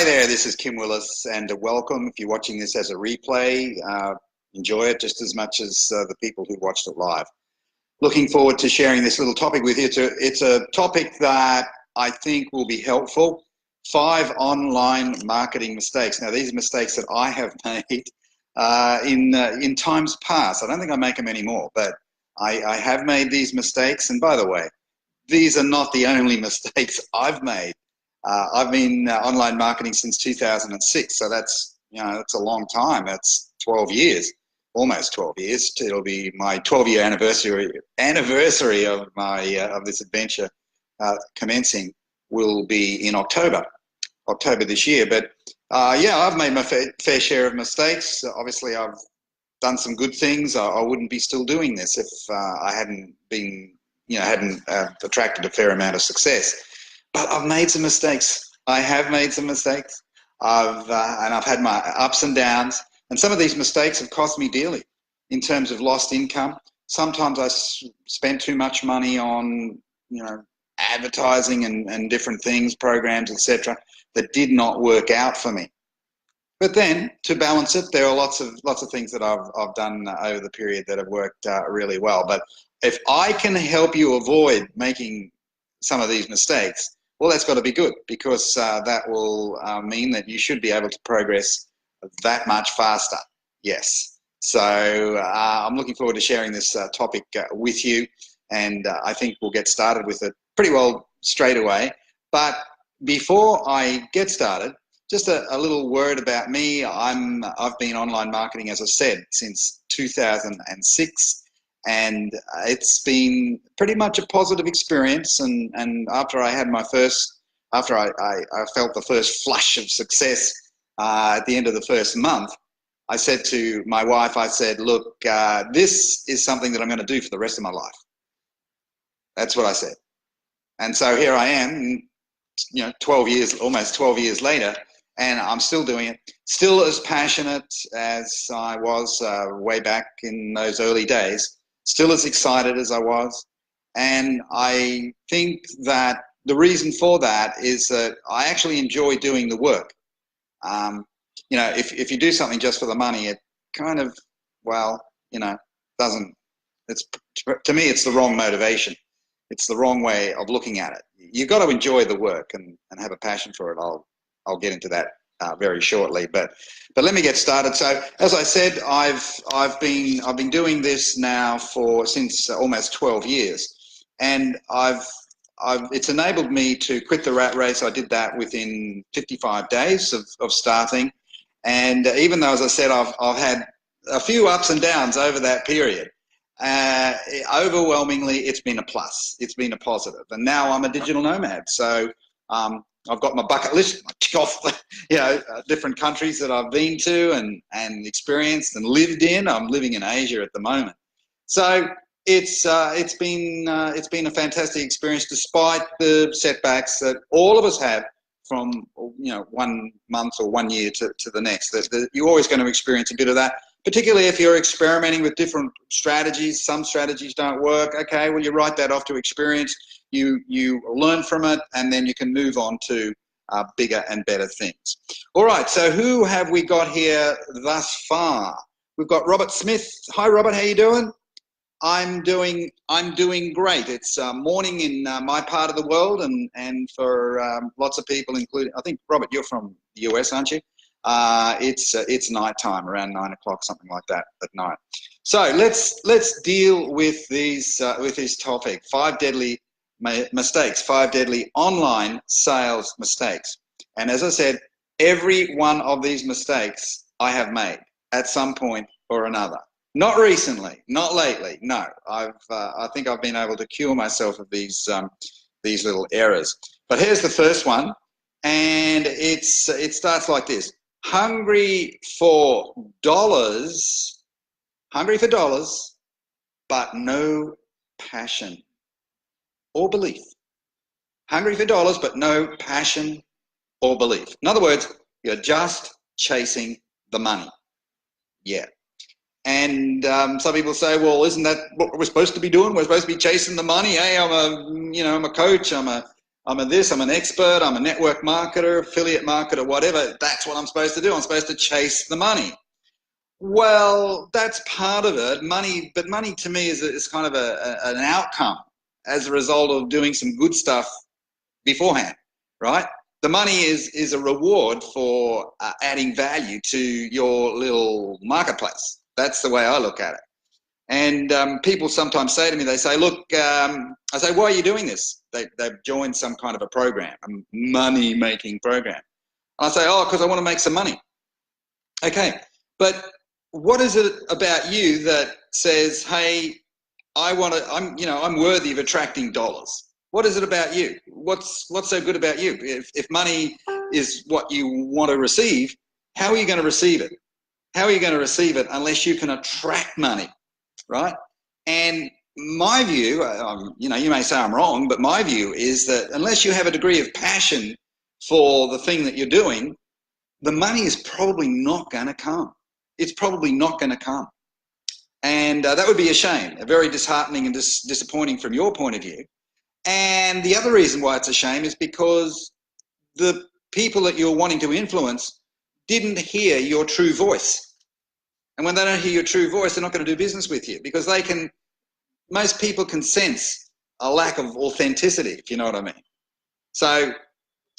there, this is Kim Willis, and welcome. If you're watching this as a replay, enjoy it just as much as the people who watched it live. Looking forward to sharing this little topic with you. It's a topic that I think will be helpful. 5 online marketing mistakes. Now, these are mistakes that I have made in times past. I don't think I make them anymore, but I have made these mistakes. And by the way, these are not the only mistakes I've made. I've been online marketing since 2006, so that's a long time. That's 12 years, almost 12 years. It'll be my 12-year anniversary of my of this adventure commencing will be in October this year. But yeah, I've made my fair share of mistakes. Obviously, I've done some good things. I wouldn't be still doing this if I hadn't been, hadn't attracted a fair amount of success. But I've made some mistakes. I have made some mistakes. And I've had my ups and downs. And some of these mistakes have cost me dearly in terms of lost income. Sometimes I spent too much money on, advertising and different things, programs, etc., that did not work out for me. But then, to balance it, there are lots of things that I've done over the period that have worked really well. But if I can help you avoid making some of these mistakes, well, that's got to be good, because that will mean that you should be able to progress that much faster. Yes. So I'm looking forward to sharing this topic with you, and I think we'll get started with it pretty well straight away. But before I get started, just a little word about me. I've been online marketing, as I said, since 2006. And it's been pretty much a positive experience. And after I had after I felt the first flush of success at the end of the first month, I said to my wife, I said, look, this is something that I'm going to do for the rest of my life. That's what I said. And so here I am, 12 years, almost 12 years later, and I'm still doing it, still as passionate as I was way back in those early days. Still as excited as I was. And I think that the reason for that is that I actually enjoy doing the work. If you do something just for the money, it kind of, doesn't, to me, it's the wrong motivation. It's the wrong way of looking at it. You've got to enjoy the work and have a passion for it. I'll get into that very shortly, but let me get started. So, as I said, I've been doing this now since almost 12 years, and it's enabled me to quit the rat race. I did that within 55 days of starting, and even though, as I said, I've had a few ups and downs over that period, overwhelmingly it's been a plus. It's been a positive, and now I'm a digital nomad. So I've got my bucket list. I tick off, different countries that I've been to and experienced and lived in. I'm living in Asia at the moment, so it's been a fantastic experience, despite the setbacks that all of us have from 1 month or 1 year to the next. You're always going to experience a bit of that, particularly if you're experimenting with different strategies. Some strategies don't work. Okay, well, you write that off to experience. You learn from it, and then you can move on to bigger and better things. All right, so who have we got here thus far? We've got Robert Smith. Hi, Robert, how you doing? I'm doing great. It's morning in my part of the world, and for lots of people, including, I think, Robert, you're from the US, aren't you? It's night time, around 9 o'clock, something like that at night. So let's deal with this topic: 5 deadly mistakes, 5 deadly online sales mistakes. And as I said, every one of these mistakes I have made at some point or another. Not recently, not lately. No, I think I've been able to cure myself of these little errors. But here's the first one, and it starts like this: hungry for dollars, but no passion or belief. Hungry for dollars, but no passion or belief. In other words, you're just chasing the money. Yeah. And some people say, well, isn't that what we're supposed to be doing? We're supposed to be chasing the money. Hey, I'm a coach. I'm a I'm an expert, I'm a network marketer, affiliate marketer, whatever. That's what I'm supposed to do. I'm supposed to chase the money. Well, that's part of it. Money, but money to me is kind of an outcome as a result of doing some good stuff beforehand, right? The money is a reward for adding value to your little marketplace. That's the way I look at it. And people sometimes say to me, they say, look, I say, why are you doing this? They've joined some kind of a program, a money-making program. And I say, oh, because I want to make some money. Okay, but what is it about you that says, hey, I'm worthy of attracting dollars? What is it about you? What's so good about you? If money is what you want to receive, how are you going to receive it? How are you going to receive it unless you can attract money, right? And my view, you may say I'm wrong, but my view is that unless you have a degree of passion for the thing that you're doing, the money is probably not going to come. It's probably not going to come. And that would be a shame, very disheartening and disappointing from your point of view. And the other reason why it's a shame is because the people that you're wanting to influence didn't hear your true voice. And when they don't hear your true voice, they're not going to do business with you, because most people can sense a lack of authenticity, if you know what I mean. So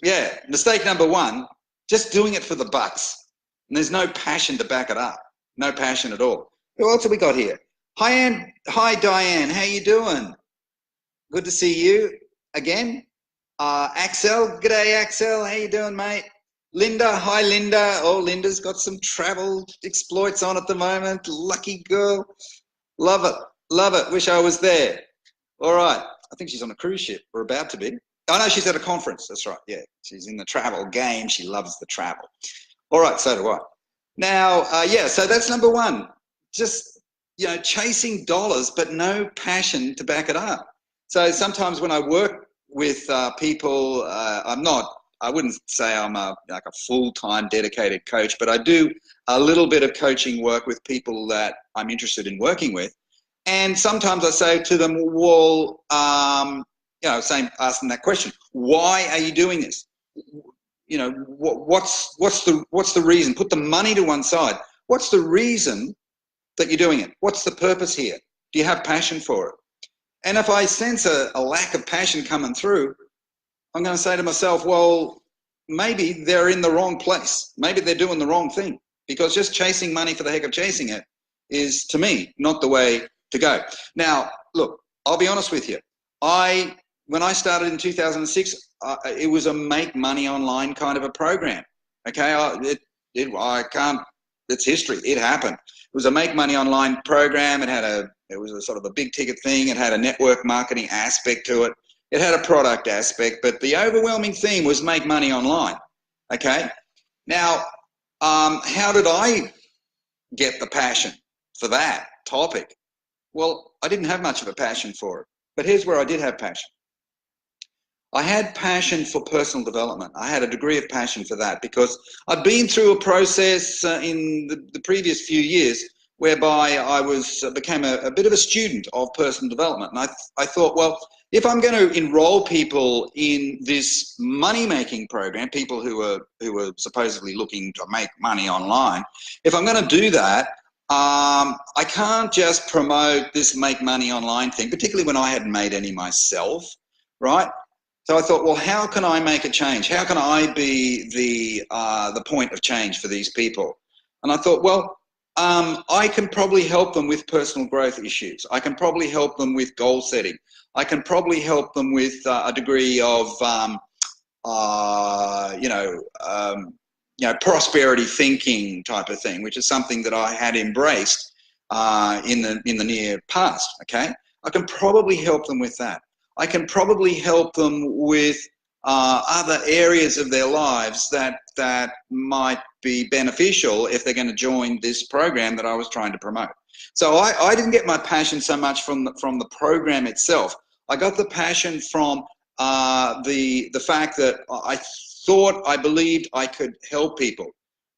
yeah, mistake number one, just doing it for the bucks. And there's no passion to back it up. No passion at all. Who else have we got here? Hi Diane, how you doing? Good to see you again. Axel, g'day Axel, how you doing, mate? Linda, hi Linda. Oh, Linda's got some travel exploits on at the moment. Lucky girl. Love it, love it. Wish I was there. All right, I think she's on a cruise ship, or about to be. Oh no, she's at a conference, that's right, yeah. She's in the travel game, she loves the travel. All right, so do I. Now, yeah, so that's number one. Just, chasing dollars, but no passion to back it up. So sometimes when I work with people, I wouldn't say I'm like a full-time dedicated coach, but I do a little bit of coaching work with people that I'm interested in working with. And sometimes I say to them, well, asking that question, why are you doing this? What's the reason? Put the money to one side. What's the reason that you're doing it? What's the purpose here? Do you have passion for it? And if I sense a lack of passion coming through, I'm going to say to myself, well, maybe they're in the wrong place. Maybe they're doing the wrong thing, because just chasing money for the heck of chasing it is, to me, not the way to go. Now, look, I'll be honest with you. When I started in 2006, it was a make money online kind of a program. Okay, it's history. It happened. It was a make money online program. It was a sort of a big ticket thing. It had a network marketing aspect to it. It had a product aspect, but the overwhelming theme was make money online. Okay, now, how did I get the passion for that topic? Well, I didn't have much of a passion for it, but here's where I did have passion. I had passion for personal development. I had a degree of passion for that because I'd been through a process in the previous few years whereby I became a bit of a student of personal development. And I thought, well, if I'm going to enroll people in this money-making program, people who are supposedly looking to make money online, if I'm going to do that, I can't just promote this make money online thing, particularly when I hadn't made any myself, right? So I thought, well, how can I make a change? How can I be the point of change for these people? And I thought, well, I can probably help them with personal growth issues. I can probably help them with goal setting. I can probably help them with a degree of, prosperity thinking type of thing, which is something that I had embraced in the near past. Okay, I can probably help them with that. I can probably help them with other areas of their lives that might be beneficial if they're going to join this program that I was trying to promote. So I didn't get my passion so much from the program itself. I got the passion from the fact that I believed I could help people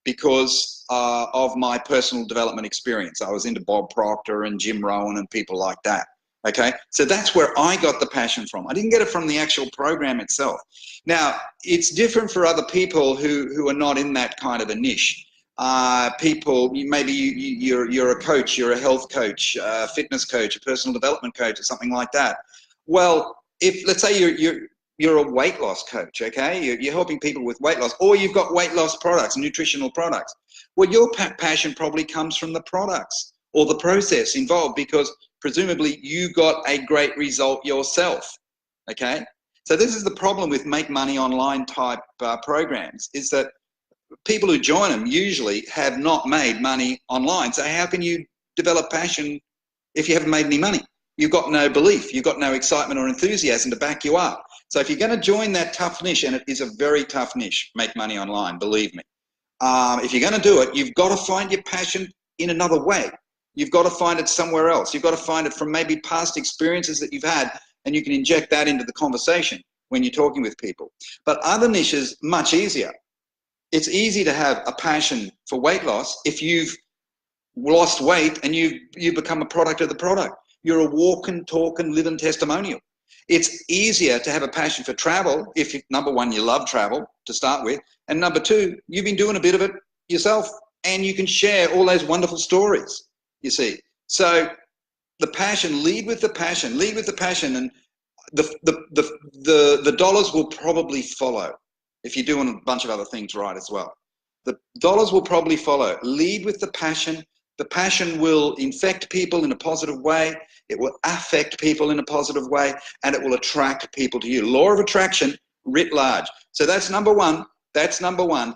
because of my personal development experience. I was into Bob Proctor and Jim Rohn and people like that. Okay, so that's where I got the passion from. I didn't get it from the actual program itself. Now, it's different for other people who are not in that kind of a niche. People, maybe you're a coach, you're a health coach, a fitness coach, a personal development coach, or something like that. Well, if let's say you're a weight loss coach, okay, you're helping people with weight loss, or you've got weight loss products, nutritional products. Well, your passion probably comes from the products or the process involved, because presumably you got a great result yourself, okay? So this is the problem with make money online type programs, is that people who join them usually have not made money online. So how can you develop passion if you haven't made any money? You've got no belief, you've got no excitement or enthusiasm to back you up. So if you're going to join that tough niche, and it is a very tough niche, make money online, believe me. If you're going to do it, you've got to find your passion in another way. You've got to find it somewhere else. You've got to find it from maybe past experiences that you've had, and you can inject that into the conversation when you're talking with people. But other niches, much easier. It's easy to have a passion for weight loss if you've lost weight and you've become a product of the product. You're a walk and talk and live and testimonial. It's easier to have a passion for travel if, number one, you love travel to start with, and number two, you've been doing a bit of it yourself, and you can share all those wonderful stories, you see. So the passion, lead with the passion, and the dollars will probably follow if you're doing a bunch of other things right as well. The dollars will probably follow. Lead with the passion. The passion will infect people in a positive way. It will affect people in a positive way, and it will attract people to you. Law of attraction writ large. So that's number one. That's number one.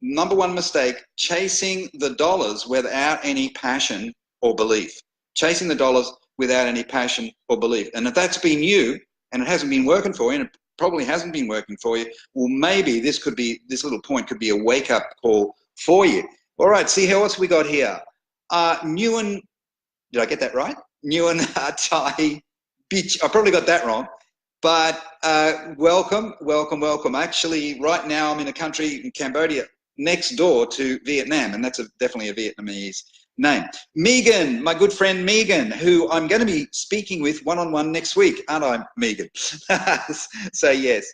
Number one mistake, chasing the dollars without any passion or belief. Chasing the dollars without any passion or belief. And if that's been you, and it hasn't been working for you, and it probably hasn't been working for you, well, maybe this little point could be a wake-up call for you. All right, see how else we got here. Nguyen, did I get that right? Nguyen Thai Beach. I probably got that wrong, but welcome. Actually, right now I'm in a country in Cambodia next door to Vietnam, and that's definitely a Vietnamese name. Megan, my good friend Megan, who I'm going to be speaking with one-on-one next week, aren't I, Megan? So yes.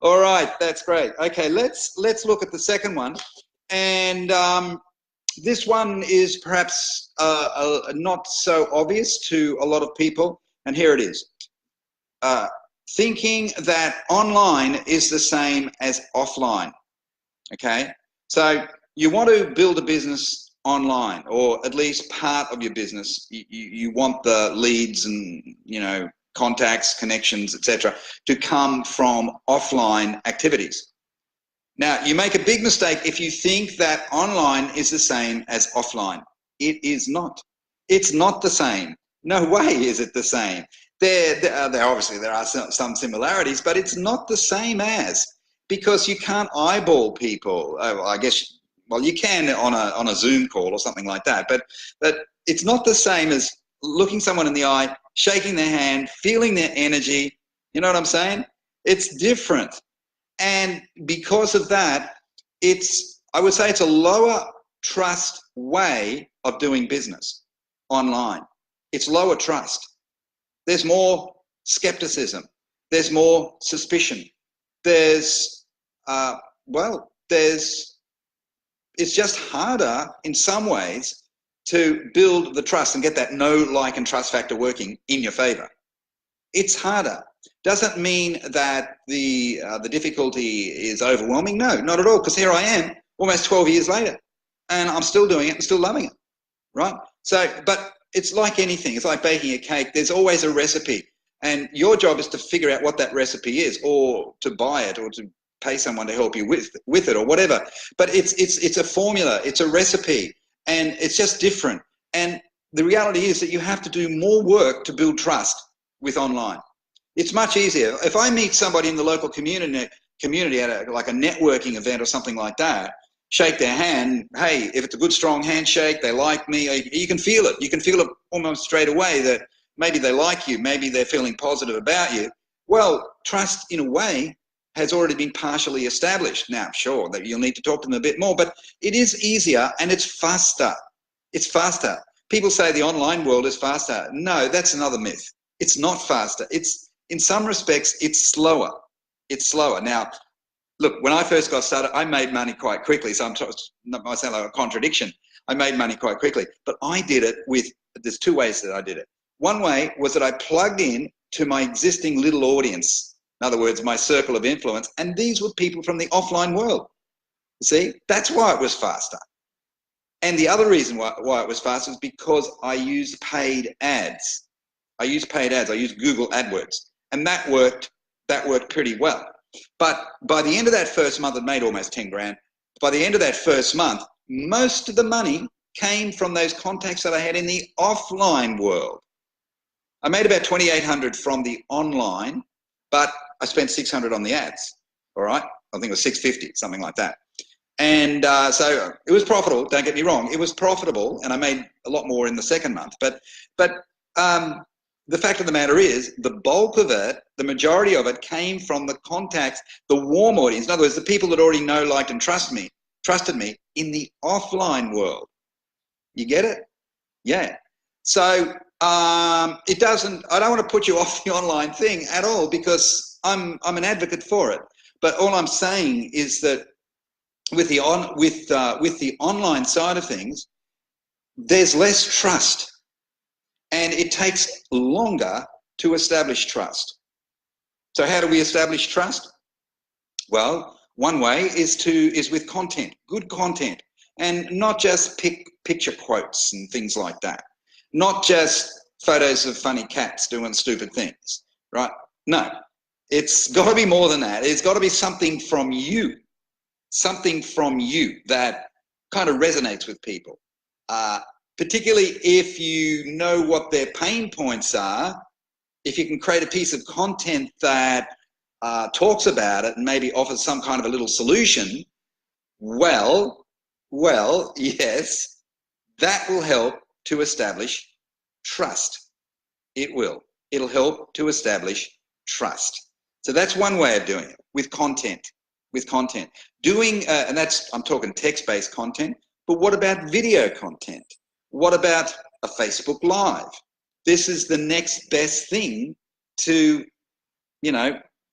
All right, that's great. Okay, let's look at the second one, and this one is perhaps not so obvious to a lot of people, and here it is. Thinking that online is the same as offline, okay? So you want to build a business online, or at least part of your business. You want the leads and, you know, contacts, connections, etc., to come from offline activities. Now, you make a big mistake if you think that online is the same as offline. It is not. It's not the same. No way is it the same. Obviously there are some similarities, but it's not the same as, because you can't eyeball people. I guess, well, you can on a Zoom call or something like that, but it's not the same as looking someone in the eye, shaking their hand, feeling their energy. You know what I'm saying? It's different. And because of that, I would say it's a lower trust way of doing business online. It's lower trust. There's more skepticism. There's more suspicion. It's just harder in some ways to build the trust and get that know, like, and trust factor working in your favor. It's harder. Doesn't mean that the difficulty is overwhelming. No, not at all, because here I am almost 12 years later, and I'm still doing it and still loving it, right? So, but it's like anything. It's like baking a cake. There's always a recipe, and your job is to figure out what that recipe is, or to buy it, or to pay someone to help you with it, or whatever. But it's a formula. It's a recipe, and it's just different. And the reality is that you have to do more work to build trust with online. It's much easier. If I meet somebody in the local community at like a networking event or something like that, shake their hand, hey, if it's a good strong handshake, they like me, you can feel it. You can feel it almost straight away that maybe they like you, maybe they're feeling positive about you. Well, trust in a way has already been partially established. Now, sure, that you'll need to talk to them a bit more, but it is easier and it's faster. It's faster. People say the online world is faster. No, that's another myth. It's not faster. It's, in some respects, it's slower. It's slower. Now, look, when I first got started, I made money quite quickly. So that might sound like a contradiction. I made money quite quickly, but I did it with, there's two ways that I did it. One way was that I plugged in to my existing little audience. In other words, my circle of influence. And these were people from the offline world. You see, that's why it was faster. And the other reason why it was faster is because I used paid ads. I used Google AdWords, and that worked pretty well. But by the end of that first month, I'd made almost 10 grand. By the end of that first month, most of the money came from those contacts that I had in the offline world. I made about 2,800 from the online, but I spent 600 on the ads. All right, I think it was 650, something like that. And so it was profitable. Don't get me wrong, it was profitable, and I made a lot more in the second month. But the fact of the matter is, the bulk of it, the majority of it, came from the contacts, the warm audience. In other words, the people that already know, liked, and trusted me in the offline world. You get it? Yeah. So it doesn't. I don't want to put you off the online thing at all, because I'm an advocate for it. But all I'm saying is that with the online side of things, there's less trust. And it takes longer to establish trust. So how do we establish trust? Well, one way is with content, good content, and not just picture quotes and things like that. Not just photos of funny cats doing stupid things, right? No, it's got to be more than that. It's got to be something from you that kind of resonates with people. Particularly if you know what their pain points are, if you can create a piece of content that talks about it and maybe offers some kind of a little solution, well, yes, that will help to establish trust. It will. It'll help to establish trust. So that's one way of doing it, with content. Doing, and that's, I'm talking text-based content, but what about video content? What about a Facebook Live? This is the next best thing to,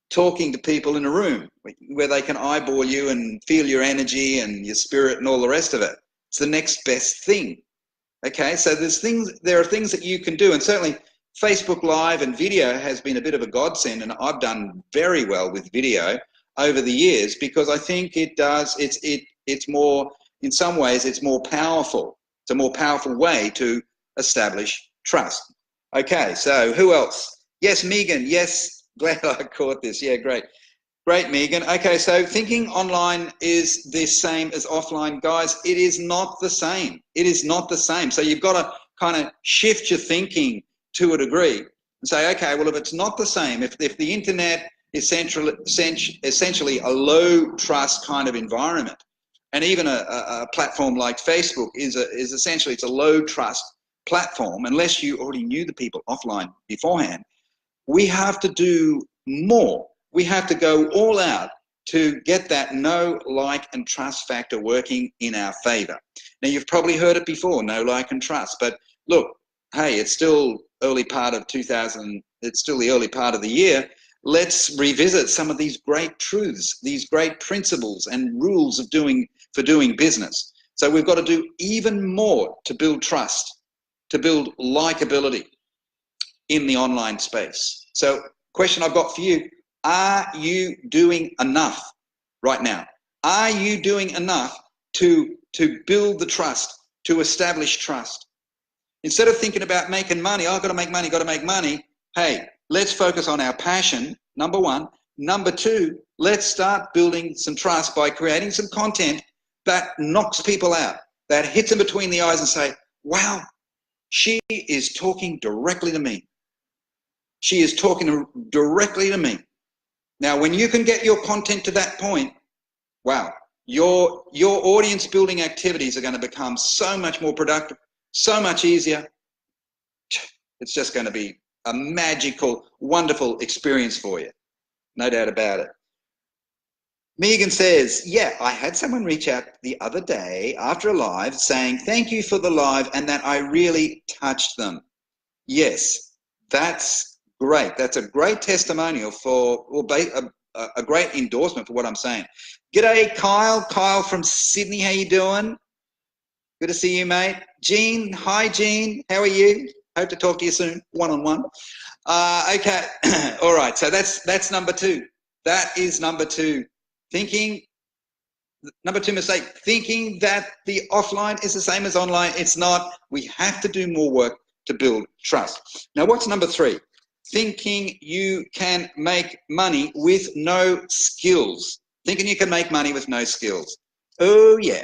talking to people in a room where they can eyeball you and feel your energy and your spirit and all the rest of it. It's the next best thing. Okay, so there are things that you can do, and certainly Facebook Live and video has been a bit of a godsend, and I've done very well with video over the years, because I think it's more, in some ways, it's more powerful. It's a more powerful way to establish trust. Okay, so who else? Yes, Megan. Yes, glad I caught this. Yeah, great. Great, Megan. Okay, so thinking online is the same as offline. Guys, it is not the same. It is not the same. So you've got to kind of shift your thinking to a degree and say, okay, well, if it's not the same, if the internet is essentially a low trust kind of environment, and even a platform like Facebook is essentially, it's a low trust platform, unless you already knew the people offline beforehand. We have to do more. We have to go all out to get that know, like, and trust factor working in our favor. Now, you've probably heard it before, know, like, and trust, but look, hey, it's still early part of it's still the early part of the year. Let's revisit some of these great truths, these great principles and rules for doing business. So we've got to do even more to build trust, to build likability in the online space. So question I've got for you, are you doing enough right now? Are you doing enough to build the trust, to establish trust? Instead of thinking about making money, oh, I've got to make money, hey, let's focus on our passion, number one. Number two, let's start building some trust by creating some content that knocks people out, that hits them between the eyes and say, wow, she is talking directly to me. She is talking directly to me. Now, when you can get your content to that point, wow, your audience building activities are going to become so much more productive, so much easier. It's just going to be a magical, wonderful experience for you. No doubt about it. Megan says, yeah, I had someone reach out the other day after a live saying, thank you for the live and that I really touched them. Yes, that's great. That's a great testimonial for, or a great endorsement for what I'm saying. G'day, Kyle. Kyle from Sydney. How you doing? Good to see you, mate. Jean. Hi, Jean. How are you? Hope to talk to you soon, one-on-one. Okay. All right. So that's number two. That is number two. Number two mistake, thinking that the offline is the same as online. It's not. We have to do more work to build trust. Now, what's number three? Thinking you can make money with no skills. Thinking you can make money with no skills. Oh, yeah.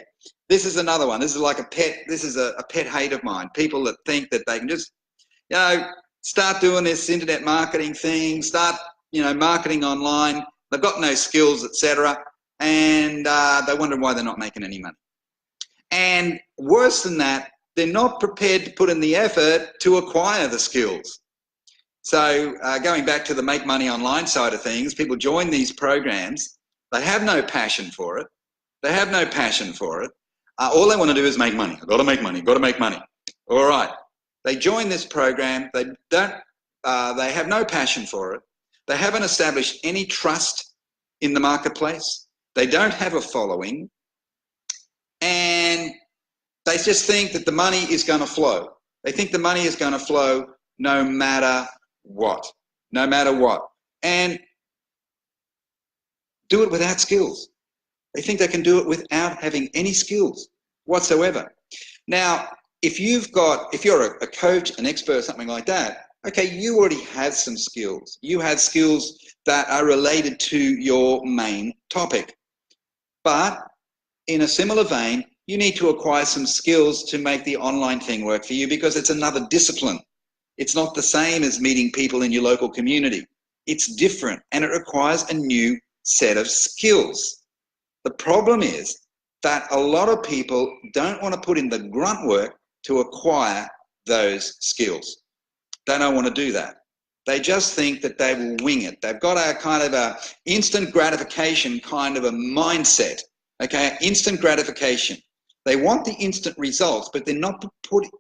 This is another one. This is like a pet. This is a pet hate of mine. People that think that they can just, start doing this internet marketing thing, start, marketing online. They've got no skills, etc. And they wonder why they're not making any money. And worse than that, they're not prepared to put in the effort to acquire the skills. So going back to the make money online side of things, people join these programs. They have no passion for it. They have no passion for it. All they want to do is make money. I've got to make money. Got to make money. All right. They join this program. They don't. They have no passion for it. They haven't established any trust in the marketplace. They don't have a following, and they just think that the money is going to flow. They think the money is going to flow no matter what, no matter what, and do it without skills. They think they can do it without having any skills whatsoever. Now, if you're a coach, an expert, something like that, okay, you already have some skills. You have skills that are related to your main topic. But in a similar vein, you need to acquire some skills to make the online thing work for you, because it's another discipline. It's not the same as meeting people in your local community. It's different, and it requires a new set of skills. The problem is that a lot of people don't want to put in the grunt work to acquire those skills. They don't want to do that. They just think that they will wing it. They've got a kind of a instant gratification kind of a mindset, okay? Instant gratification. They want the instant results, but they're not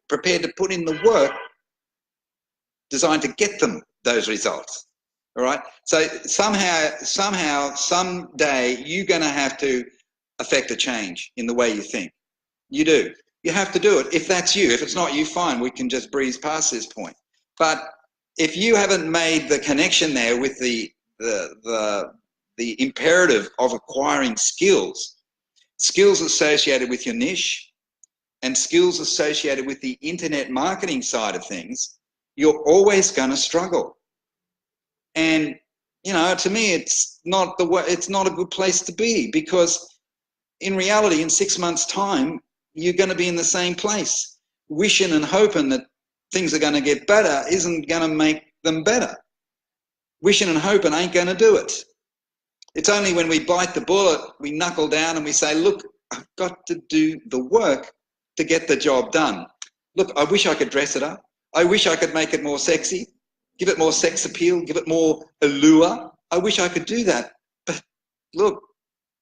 prepared to put in the work designed to get them those results, all right? So somehow, someday, you're going to have to affect a change in the way you think. You do. You have to do it. If that's you. If it's not you, fine. We can just breeze past this point. But if you haven't made the connection there with the imperative of acquiring skills associated with your niche and skills associated with the internet marketing side of things, you're always going to struggle. And, to me, it's not a good place to be, because in reality, in 6 months' time, you're going to be in the same place. Wishing and hoping that things are going to get better isn't going to make them better. Wishing and hoping ain't going to do it. It's only when we bite the bullet, we knuckle down and we say, look, I've got to do the work to get the job done. Look, I wish I could dress it up. I wish I could make it more sexy, give it more sex appeal, give it more allure. I wish I could do that. But look,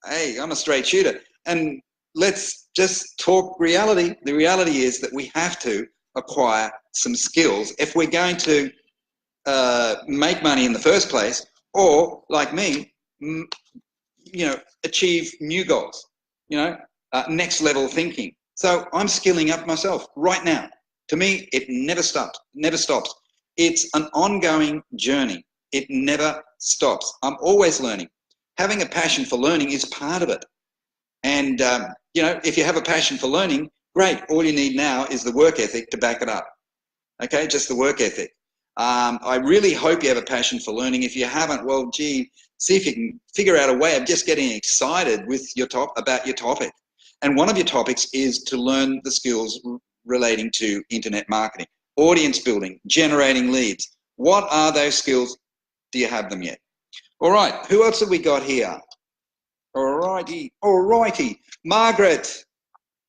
hey, I'm a straight shooter. And let's just talk reality. The reality is that we have to acquire some skills if we're going to make money in the first place, or like me, achieve new goals, next level thinking. So I'm skilling up myself right now. To me, it never stops, never stops. It's an ongoing journey. It never stops. I'm always learning. Having a passion for learning is part of it. And, if you have a passion for learning, great. All you need now is the work ethic to back it up. Okay, just the work ethic. I really hope you have a passion for learning. If you haven't, well, gee, see if you can figure out a way of just getting excited with about your topic. And one of your topics is to learn the skills relating to internet marketing, audience building, generating leads. What are those skills? Do you have them yet? All right, who else have we got here? All righty. Margaret.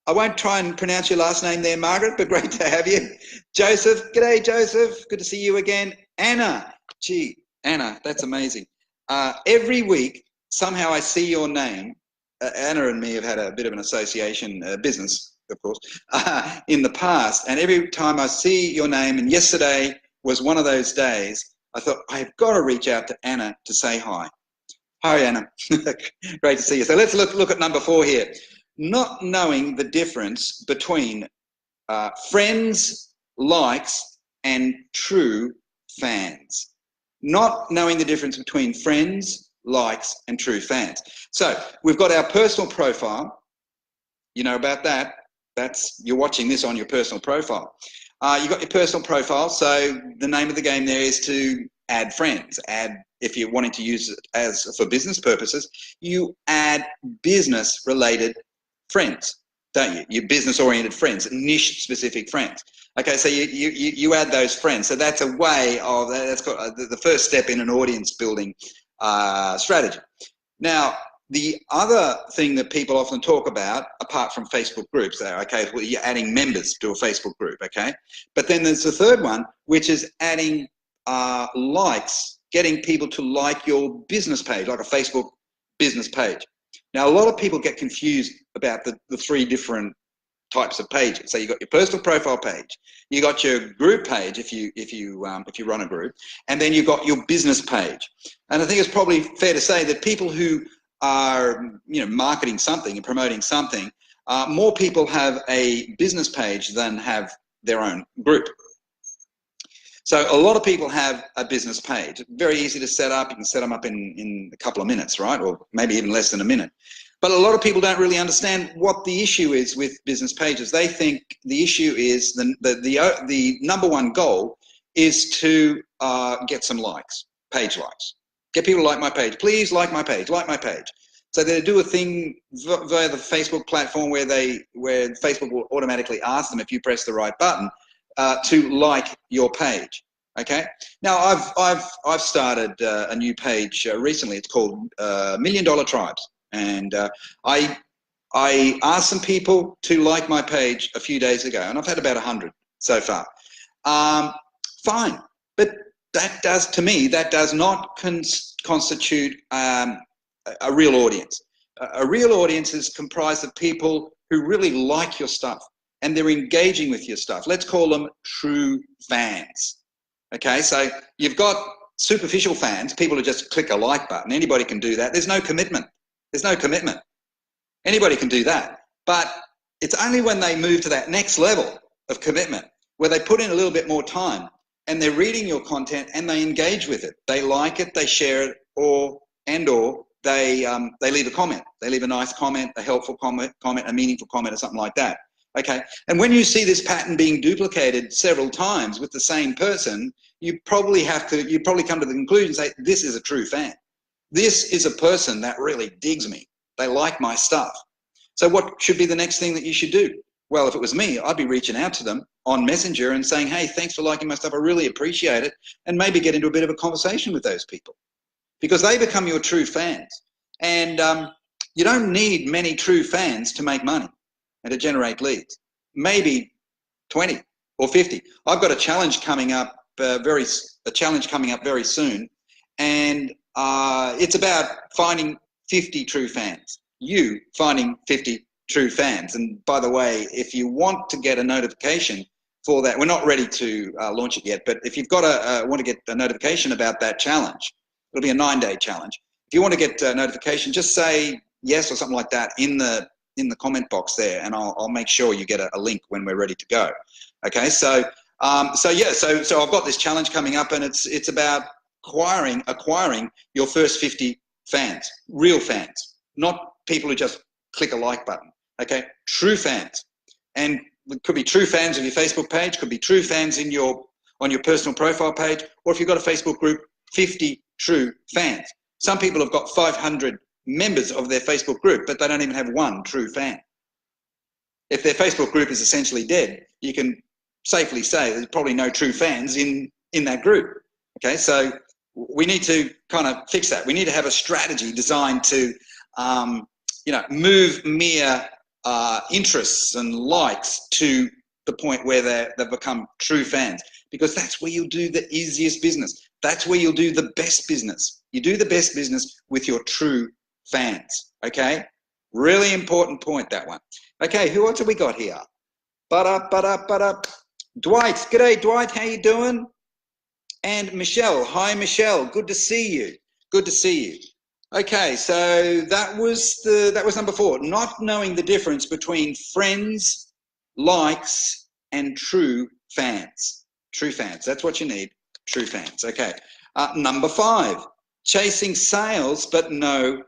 I won't try and pronounce your last name there, Margaret, but great to have you. Joseph, g'day, Joseph. Good to see you again. Anna, gee, Anna, that's amazing. Every week, somehow I see your name. Anna and me have had a bit of an association, business, of course, in the past. And every time I see your name, and yesterday was one of those days, I thought, I've got to reach out to Anna to say hi. Hi, Anna. Great to see you. So let's look at number 4 here. Not knowing the difference between friends, likes, and true fans. Not knowing the difference between friends, likes, and true fans. So we've got our personal profile. You know about that. You're watching this on your personal profile. You've got your personal profile. So the name of the game there is to add friends. If you're wanting to use it as for business purposes, you add business related friends, don't you? Your business oriented friends, niche specific friends. Okay, so you add those friends. So that's a way of, that's got the first step in an audience building strategy. Now, the other thing that people often talk about, apart from Facebook groups, okay, well, you're adding members to a Facebook group, okay? But then there's the third one, which is adding likes, getting people to like your business page, like a Facebook business page. Now, a lot of people get confused about the 3 different types of pages. So you got your personal profile page, you got your group page if you run a group, and then you've got your business page. And I think it's probably fair to say that people who are marketing something and promoting something, more people have a business page than have their own group. So a lot of people have a business page. Very easy to set up. You can set them up in a couple of minutes, right? Or maybe even less than a minute. But a lot of people don't really understand what the issue is with business pages. They think the issue is the number one goal is to get some likes, page likes. Get people to like my page. Please like my page, like my page. So they do a thing via the Facebook platform where Facebook will automatically ask them if you press the right button to like your page. Okay. Now I've started a new page recently. It's called $1 Million Tribes, and I asked some people to like my page a few days ago, and I've had about 100 so far. Fine, but to me that does not constitute a real audience. A real audience is comprised of people who really like your stuff and they're engaging with your stuff. Let's call them true fans. Okay, so you've got superficial fans, people who just click a like button. Anybody can do that. There's no commitment. There's no commitment. Anybody can do that. But it's only when they move to that next level of commitment where they put in a little bit more time and they're reading your content and they engage with it. They like it, they share it, or they leave a comment. They leave a nice comment, a helpful comment, a meaningful comment, or something like that. Okay, and when you see this pattern being duplicated several times with the same person, you probably come to the conclusion and say, this is a true fan. This is a person that really digs me. They like my stuff. So what should be the next thing that you should do? Well, if it was me, I'd be reaching out to them on Messenger and saying, hey, thanks for liking my stuff. I really appreciate it. And maybe get into a bit of a conversation with those people because they become your true fans. And you don't need many true fans to make money and to generate leads. Maybe 20 or 50. I've got a challenge coming up very soon, and it's about finding 50 true fans. You finding 50 true fans. And by the way, if you want to get a notification for that, we're not ready to launch it yet, but if you've got want to get a notification about that challenge, it'll be a 9-day challenge. If you want to get a notification, just say yes or something like that in the comment box there, and I'll make sure you get a link when we're ready to go. Okay, so I've got this challenge coming up, and it's about acquiring your first 50 fans, real fans, not people who just click a like button. Okay, true fans, and it could be true fans of your Facebook page, could be true fans on your personal profile page, or if you've got a Facebook group, 50 true fans. Some people have got 500 members of their Facebook group, but they don't even have one true fan. If their Facebook group is essentially dead, you can safely say there's probably no true fans in that group. Okay, so we need to kind of fix that. We need to have a strategy designed to, move mere interests and likes to the point where they've become true fans, because that's where you'll do the easiest business. That's where you'll do the best business. You do the best business with your true fans. Okay, really important point, that one. Okay, who else have we got here? Dwight. G'day, Dwight. How you doing? And Michelle, hi Michelle, good to see you. Good to see you. Okay, so that was number 4. Not knowing the difference between friends, likes, and true fans. True fans. That's what you need. True fans. Okay. Number 5. Chasing sales but no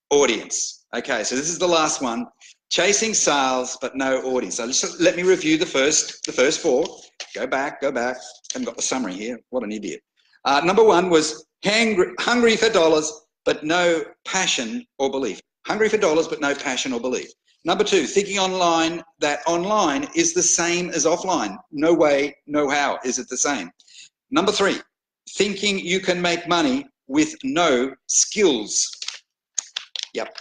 audience. Okay, so this is the last one. Chasing sales but no audience. So just let me review the first 4. Go back. I haven't got the summary here. What an idiot. Number 1 was hungry for dollars but no passion or belief. Hungry for dollars but no passion or belief. Number 2, thinking that online is the same as offline. No way, no how is it the same. Number 3, thinking you can make money with no skills. Yep.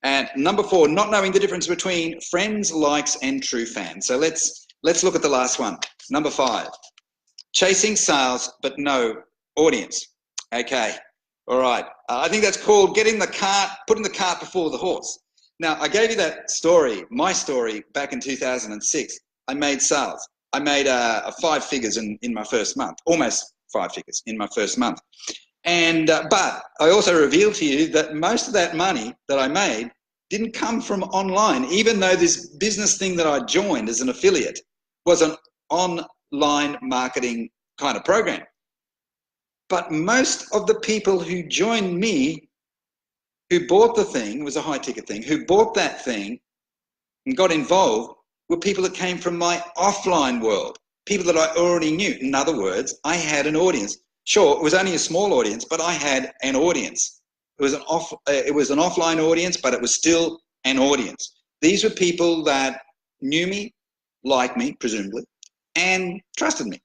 And number 4, not knowing the difference between friends, likes, and true fans. So let's look at the last one. Number 5, chasing sales but no audience. Okay. All right. I think that's called putting the cart before the horse. Now, I gave you that story, my story, back in 2006. I made sales. I made 5 figures in my first month, almost 5 figures in my first month. And but I also revealed to you that most of that money that I made didn't come from online, even though this business thing that I joined as an affiliate was an online marketing kind of program. But most of the people who joined me, who bought the thing, it was a high ticket thing, who bought that thing and got involved were people that came from my offline world, people that I already knew. In other words, I had an audience. Sure, it was only a small audience, but I had an audience. It was an offline audience, but it was still an audience. These were people that knew me, liked me, presumably, and trusted me,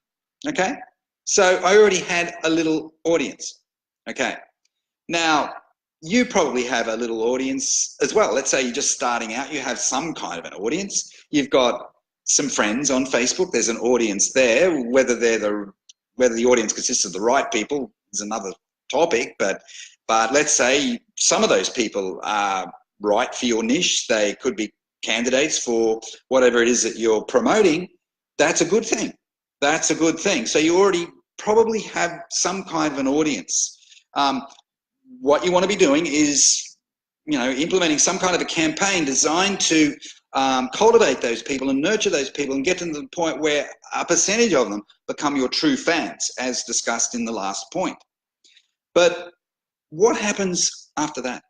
okay? So I already had a little audience, okay? Now, you probably have a little audience as well. Let's say you're just starting out, you have some kind of an audience. You've got some friends on Facebook, there's an audience there. Whether the audience consists of the right people is another topic, but let's say some of those people are right for your niche. They could be candidates for whatever it is that you're promoting. That's a good thing. That's a good thing. So you already probably have some kind of an audience. What you want to be doing is, implementing some kind of a campaign designed to cultivate those people and nurture those people and get to the point where a percentage of them become your true fans, as discussed in the last point. But what happens after that?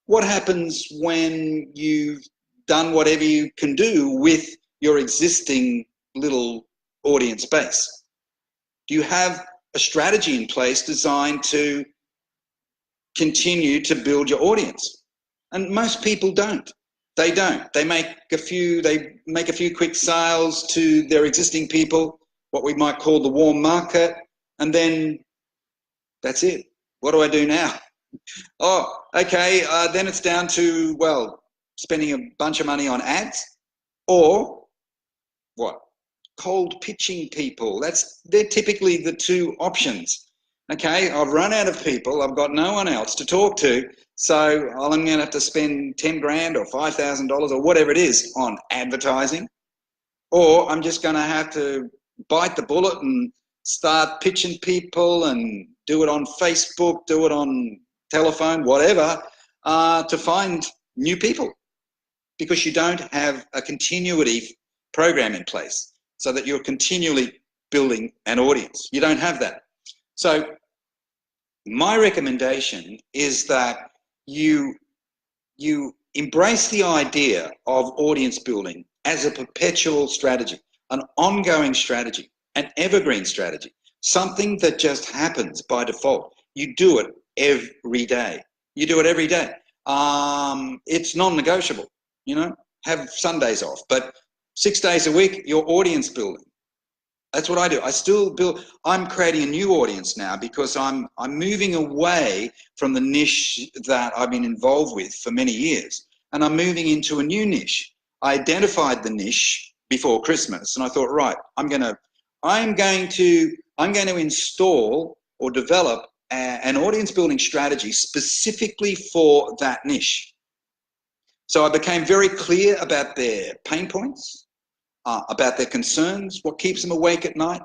What happens when you've done whatever you can do with your existing little audience base? Do you have a strategy in place designed to continue to build your audience? And most people don't. They don't. They make a few quick sales to their existing people, what we might call the warm market, and then that's it. What do I do now? Oh, okay, then it's down to, well, spending a bunch of money on ads, or what? Cold pitching people. They're typically the 2 options. Okay, I've run out of people. I've got no one else to talk to. So I'm going to have to spend 10 grand or $5,000 or whatever it is on advertising. Or I'm just going to have to bite the bullet and start pitching people and do it on Facebook, do it on telephone, whatever, to find new people, because you don't have a continuity program in place so that you're continually building an audience. You don't have that. So my recommendation is that you embrace the idea of audience building as a perpetual strategy, an ongoing strategy, an evergreen strategy, something that just happens by default. You do it every day. You do it every day. It's non-negotiable, have Sundays off, but 6 days a week, you're audience building. That's what I do. I still build. I'm creating a new audience now because I'm moving away from the niche that I've been involved with for many years, and I'm moving into a new niche. I identified the niche before Christmas, and I thought, right, I'm going to install or develop an audience building strategy specifically for that niche. So I became very clear about their pain points, about their concerns, what keeps them awake at night,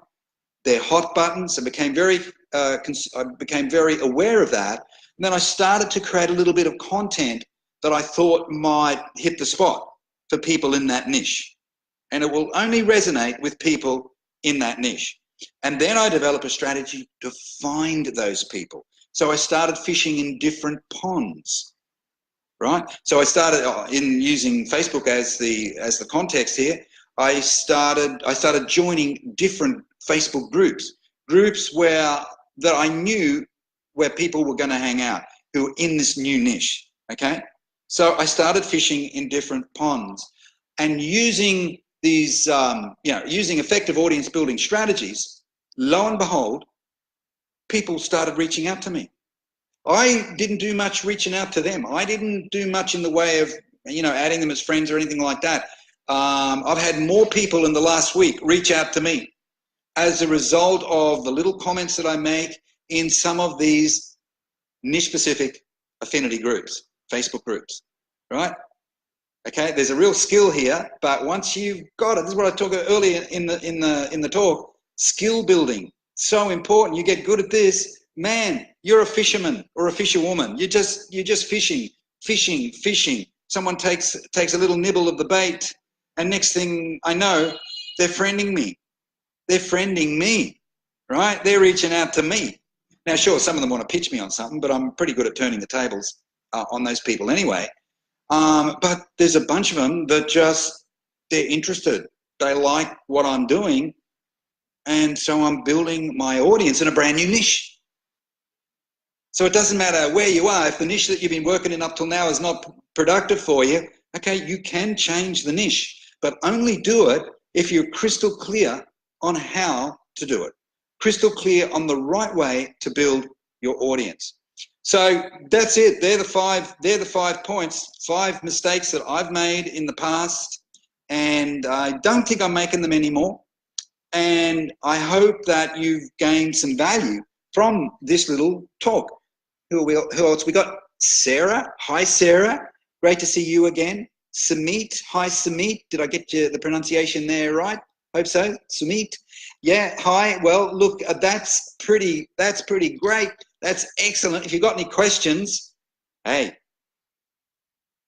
they're hot buttons. I became very aware of that. And then I started to create a little bit of content that I thought might hit the spot for people in that niche. And it will only resonate with people in that niche. And then I developed a strategy to find those people. So I started fishing in different ponds, right? So I started in using Facebook as the context here. I started joining different Facebook groups that I knew where people were going to hang out who were in this new niche. Okay, so I started fishing in different ponds and using these, using effective audience building strategies. Lo and behold, people started reaching out to me. I didn't do much reaching out to them. I didn't do much in the way of, adding them as friends or anything like that. I've had more people in the last week reach out to me as a result of the little comments that I make in some of these niche-specific affinity groups, Facebook groups, right? Okay, there's a real skill here, but once you've got it, this is what I talked about earlier in the talk. Skill building, so important. You get good at this, man. You're a fisherman or a fisherwoman. You're just fishing. Someone takes a little nibble of the bait, and next thing I know, they're friending me. Right? They're reaching out to me. Now, sure, some of them want to pitch me on something, but I'm pretty good at turning the tables on those people anyway. But there's a bunch of them that they're interested. They like what I'm doing. And so I'm building my audience in a brand new niche. So it doesn't matter where you are. If the niche that you've been working in up till now is not productive for you, okay, you can change the niche, but only do it if you're crystal clear on how to do it. Crystal clear on the right way to build your audience. So that's it. They're the 5 points, 5 mistakes that I've made in the past, and I don't think I'm making them anymore. And I hope that you've gained some value from this little talk. Who else? We got Sarah. Hi, Sarah. Great to see you again. Sumit. Hi, Sumit. Did I get the pronunciation there right? Hope so. Sumit. Yeah. Hi. Well, look, that's pretty great. That's excellent. If you've got any questions, hey,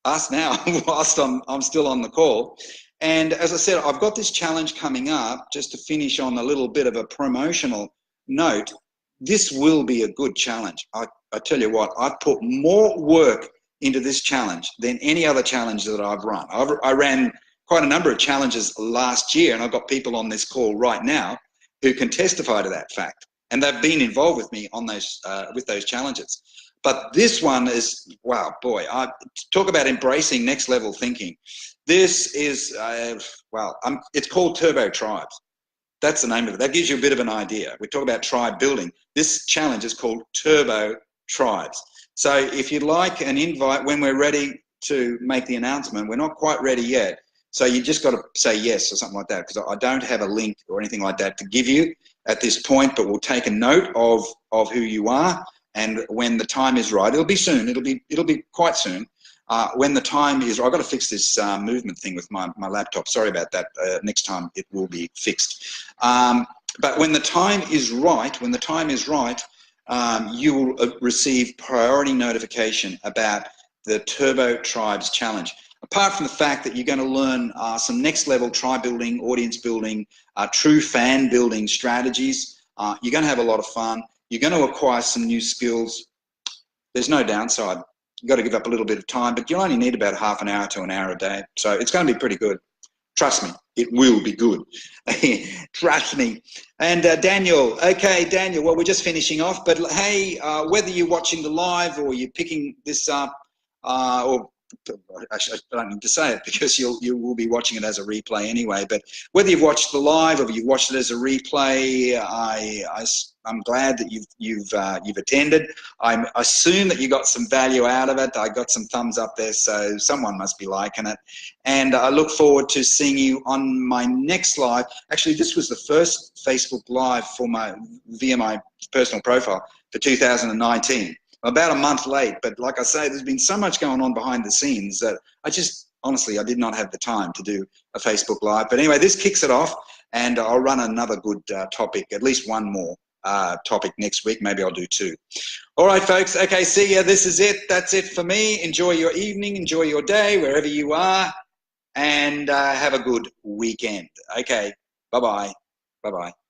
ask now whilst I'm still on the call. And as I said, I've got this challenge coming up, just to finish on a little bit of a promotional note. This will be a good challenge. I tell you what, I've put more work into this challenge than any other challenge that I've run. I ran quite a number of challenges last year, and I've got people on this call right now who can testify to that fact. And they've been involved with me on those with those challenges. But this one is, wow, boy, talk about embracing next level thinking. This is, it's called Turbo Tribes. That's the name of it. That gives you a bit of an idea. We talk about tribe building. This challenge is called Turbo Tribes. So if you'd like an invite when we're ready to make the announcement, we're not quite ready yet. So you just got to say yes or something like that, because I don't have a link or anything like that to give you at this point, but we'll take a note of who you are. And when the time is right, it'll be soon. It'll be quite soon. When the time is, I've got to fix this movement thing with my laptop. Sorry about that. Next time it will be fixed. But when the time is right, you will receive priority notification about the Turbo Tribes Challenge. Apart from the fact that you're going to learn some next level tribe building, audience building, true fan building strategies, you're going to have a lot of fun. You're going to acquire some new skills. There's no downside. You've got to give up a little bit of time, but you only need about half an hour to an hour a day. So it's going to be pretty good. Trust me, it will be good. Trust me. And Daniel, okay, Daniel, well, we're just finishing off, but hey, whether you're watching the live or you're picking this up, or actually, I don't need to say it because you will be watching it as a replay anyway, but whether you've watched the live or you've watched it as a replay, I'm glad that you've attended. I assume that you got some value out of it. I got some thumbs up there, so someone must be liking it. And I look forward to seeing you on my next live. Actually, this was the first Facebook Live via my personal profile for 2019. About a month late, but like I say, there's been so much going on behind the scenes that honestly, I did not have the time to do a Facebook Live. But anyway, this kicks it off, and I'll run another good topic, at least one more topic next week. Maybe I'll do 2. All right, folks. Okay, see ya. This is it. That's it for me. Enjoy your evening. Enjoy your day, wherever you are. And have a good weekend. Okay, bye-bye. Bye-bye.